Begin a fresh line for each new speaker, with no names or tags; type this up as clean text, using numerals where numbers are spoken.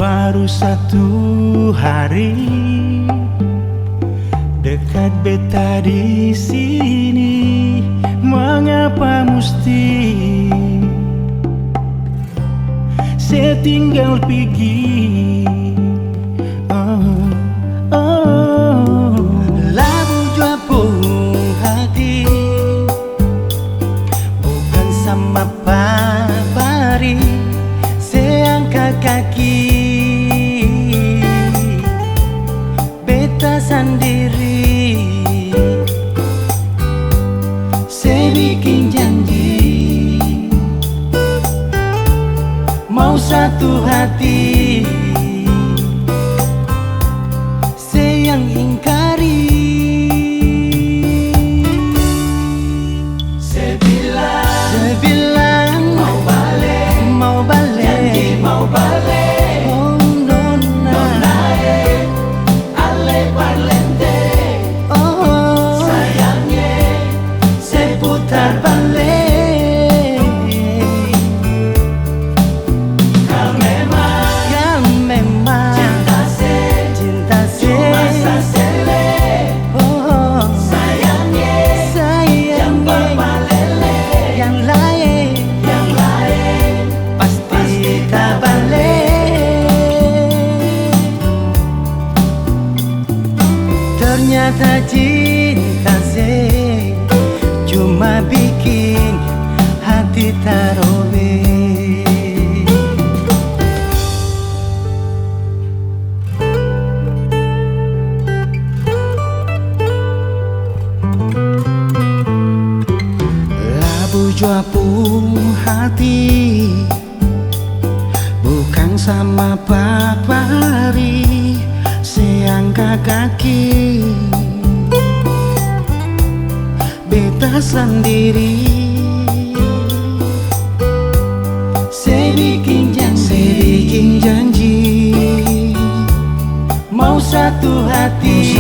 Baru satu hari dekat beta di sini, mengapa mesti saya tinggal pergi? Labu jua pun hati, bukan sama pabari, saya angkat kaki, beta sendiri. Saya bikin janji, mau satu hati, saya yang ingkari. Saya bilang mau balik, janji mau balik. Oh nona, ale parlente. Oh sayangnya saya putar balik. Kalau memang cinta cuma sasele. Oh sayangnya jangan balele. Yang lain pasti tak balik. Ternyata cinta saya cuma bikin hati terobek. Labu jua pun hati, bukan sama pabari, saya angkat kaki, beta sendiri. Saya bikin janji, mau satu hati,